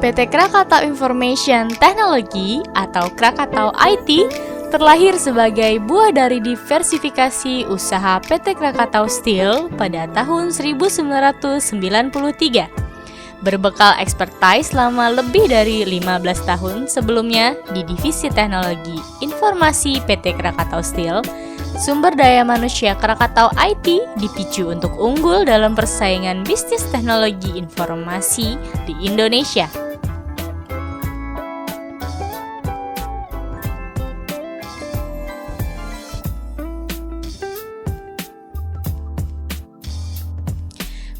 PT Krakatau Information Technology atau Krakatau IT terlahir sebagai buah dari diversifikasi usaha PT Krakatau Steel pada tahun 1993. Berbekal expertise selama lebih dari 15 tahun sebelumnya di Divisi Teknologi Informasi PT Krakatau Steel, sumber daya manusia Krakatau IT dipicu untuk unggul dalam persaingan bisnis teknologi informasi di Indonesia.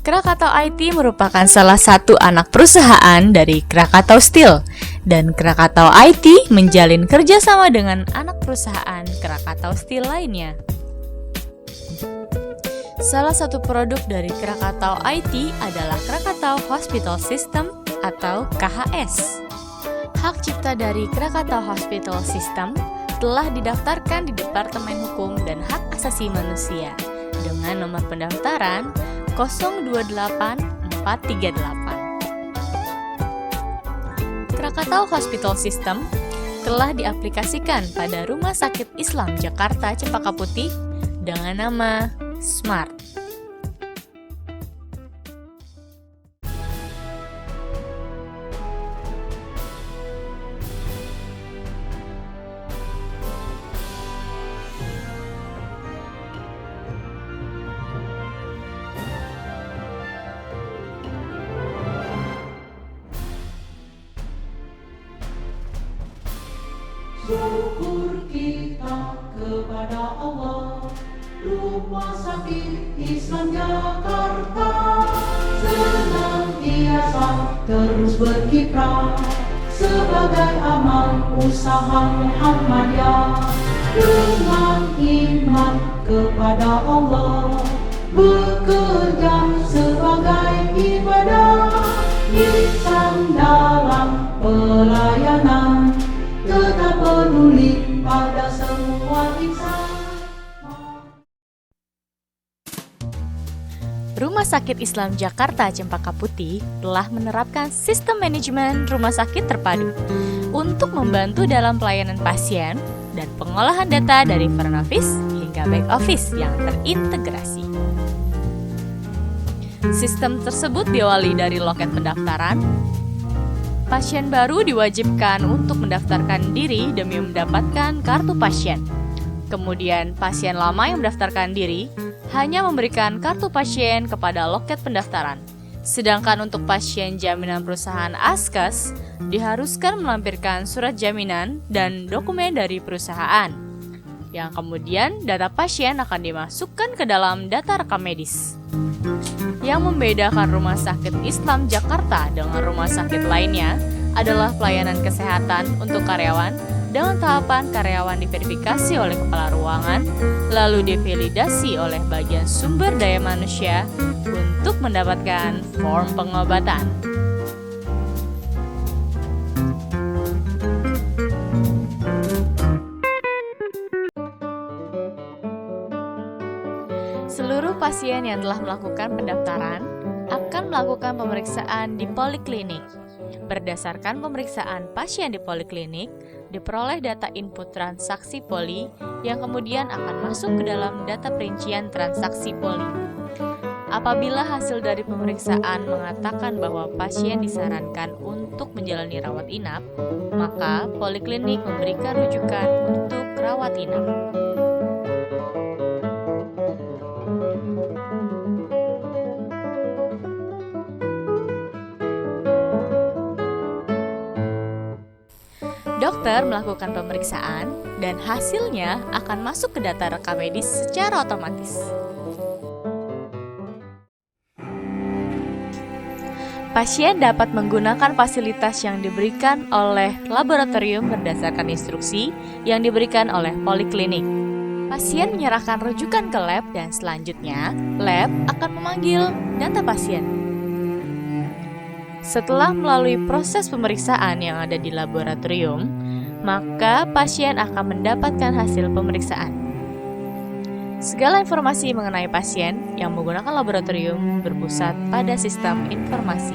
Krakatau IT merupakan salah satu anak perusahaan dari Krakatau Steel, dan Krakatau IT menjalin kerjasama dengan anak perusahaan Krakatau Steel lainnya. Salah satu produk dari Krakatau IT adalah Krakatau Hospital System atau KHS. Hak cipta dari Krakatau Hospital System telah didaftarkan di Departemen Hukum dan Hak Asasi Manusia dengan nomor pendaftaran 028438. Krakatau Hospital System telah diaplikasikan pada Rumah Sakit Islam Jakarta Cempaka Putih dengan nama SMART. Syukur kita kepada Allah, Rumah Sakit Islam Jakarta senantiasa terus berkiprah sebagai amal usaha Muhammadiyah dengan iman kepada Allah, bekerja sebagai ibadah, ihsan dalam pelayanan, tetap peduli pada semua insan. Rumah Sakit Islam Jakarta Cempaka Putih telah menerapkan sistem manajemen rumah sakit terpadu untuk membantu dalam pelayanan pasien dan pengolahan data dari front office hingga back office yang terintegrasi. Sistem tersebut diawali dari loket pendaftaran. Pasien baru diwajibkan untuk mendaftarkan diri demi mendapatkan kartu pasien. Kemudian pasien lama yang mendaftarkan diri hanya memberikan kartu pasien kepada loket pendaftaran. Sedangkan untuk pasien jaminan perusahaan Askes diharuskan melampirkan surat jaminan dan dokumen dari perusahaan. Yang kemudian data pasien akan dimasukkan ke dalam data rekam medis. Yang membedakan Rumah Sakit Islam Jakarta dengan rumah sakit lainnya adalah pelayanan kesehatan untuk karyawan dengan tahapan karyawan diverifikasi oleh kepala ruangan, lalu divalidasi oleh bagian sumber daya manusia untuk mendapatkan form pengobatan. Seluruh pasien yang telah melakukan pendaftaran akan melakukan pemeriksaan di poliklinik. Berdasarkan pemeriksaan pasien di poliklinik, diperoleh data input transaksi poli yang kemudian akan masuk ke dalam data perincian transaksi poli. Apabila hasil dari pemeriksaan mengatakan bahwa pasien disarankan untuk menjalani rawat inap, maka poliklinik memberikan rujukan untuk rawat inap. Dokter melakukan pemeriksaan dan hasilnya akan masuk ke data rekam medis secara otomatis. Pasien dapat menggunakan fasilitas yang diberikan oleh laboratorium berdasarkan instruksi yang diberikan oleh poliklinik. Pasien menyerahkan rujukan ke lab dan selanjutnya lab akan memanggil data pasien. Setelah melalui proses pemeriksaan yang ada di laboratorium, maka pasien akan mendapatkan hasil pemeriksaan. Segala informasi mengenai pasien yang menggunakan laboratorium berpusat pada sistem informasi.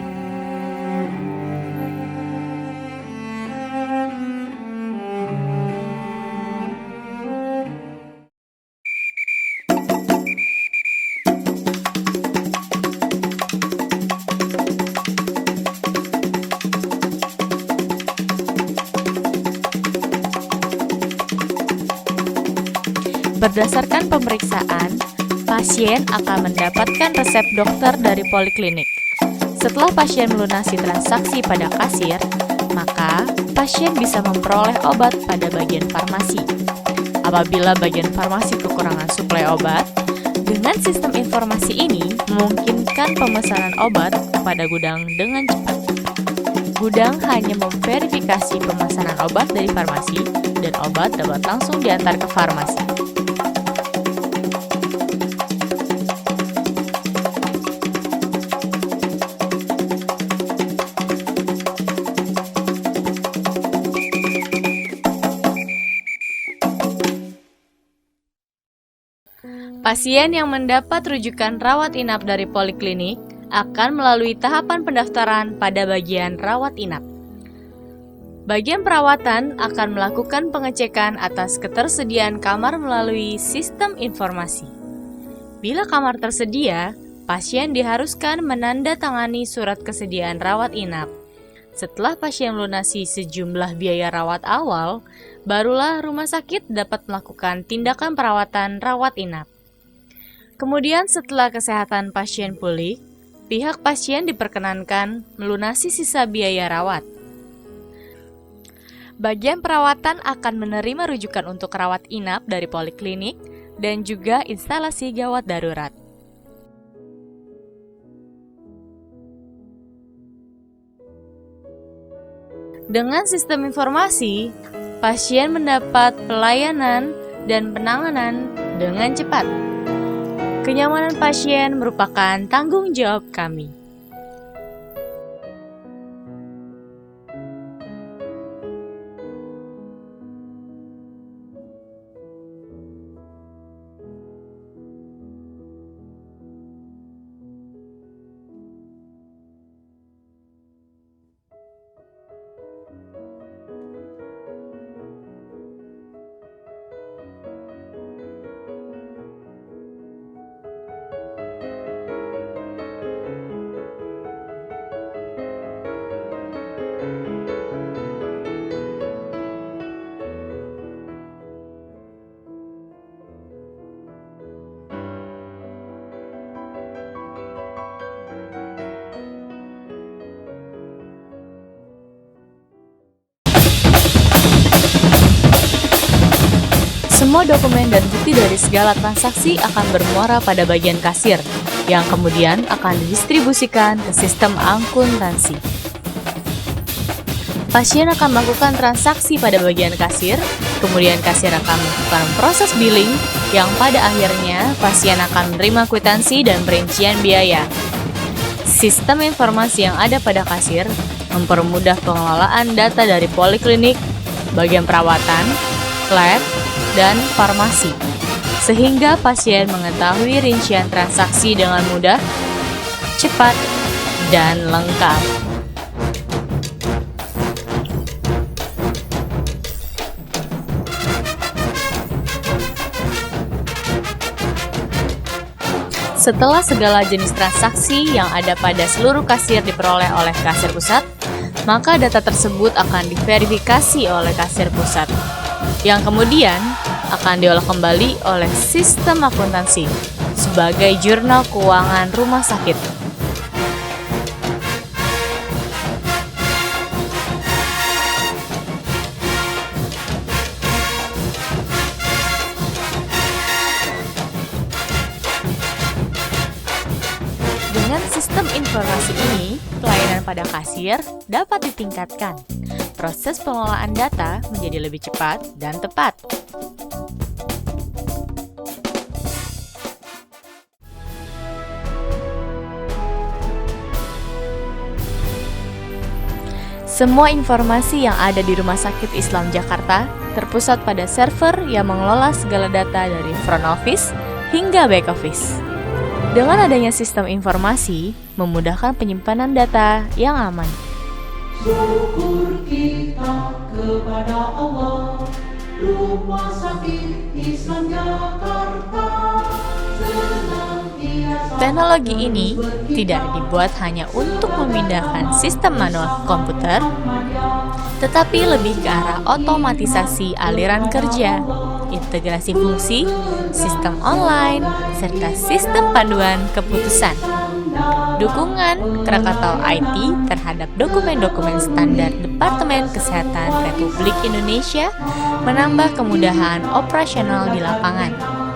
Berdasarkan pemeriksaan, pasien akan mendapatkan resep dokter dari poliklinik. Setelah pasien melunasi transaksi pada kasir, maka pasien bisa memperoleh obat pada bagian farmasi. Apabila bagian farmasi kekurangan suplai obat, dengan sistem informasi ini memungkinkan pemesanan obat kepada gudang dengan cepat. Gudang hanya memverifikasi pemesanan obat dari farmasi dan obat dapat langsung diantar ke farmasi. Pasien yang mendapat rujukan rawat inap dari poliklinik akan melalui tahapan pendaftaran pada bagian rawat inap. Bagian perawatan akan melakukan pengecekan atas ketersediaan kamar melalui sistem informasi. Bila kamar tersedia, pasien diharuskan menandatangani surat kesediaan rawat inap. Setelah pasien melunasi sejumlah biaya rawat awal, barulah rumah sakit dapat melakukan tindakan perawatan rawat inap. Kemudian setelah kesehatan pasien pulih, pihak pasien diperkenankan melunasi sisa biaya rawat. Bagian perawatan akan menerima rujukan untuk rawat inap dari poliklinik dan juga instalasi gawat darurat. Dengan sistem informasi, pasien mendapat pelayanan dan penanganan dengan cepat. Kenyamanan pasien merupakan tanggung jawab kami. Semua dokumen dan bukti dari segala transaksi akan bermuara pada bagian kasir, yang kemudian akan didistribusikan ke sistem akuntansi. Pasien akan melakukan transaksi pada bagian kasir, kemudian kasir akan melakukan proses billing, yang pada akhirnya pasien akan menerima kwitansi dan perincian biaya. Sistem informasi yang ada pada kasir mempermudah pengelolaan data dari poliklinik, bagian perawatan, lab, dan farmasi, sehingga pasien mengetahui rincian transaksi dengan mudah, cepat, dan lengkap. Setelah segala jenis transaksi yang ada pada seluruh kasir diperoleh oleh kasir pusat, maka data tersebut akan diverifikasi oleh kasir pusat, yang kemudian akan diolah kembali oleh sistem akuntansi sebagai jurnal keuangan rumah sakit. Dengan sistem informasi ini, pelayanan pada kasir dapat ditingkatkan. Proses pengelolaan data menjadi lebih cepat dan tepat. Semua informasi yang ada di Rumah Sakit Islam Jakarta terpusat pada server yang mengelola segala data dari front office hingga back office. Dengan adanya sistem informasi, memudahkan penyimpanan data yang aman. Syukur kita kepada Allah, Rumah Sakit Islam Jakarta senantiasa. Teknologi ini tidak dibuat hanya untuk memindahkan sistem manual komputer, tetapi lebih ke arah otomatisasi aliran kerja, integrasi fungsi, sistem online, serta sistem panduan keputusan. Dukungan Krakatau IT terhadap dokumen-dokumen standar Departemen Kesehatan Republik Indonesia menambah kemudahan operasional di lapangan.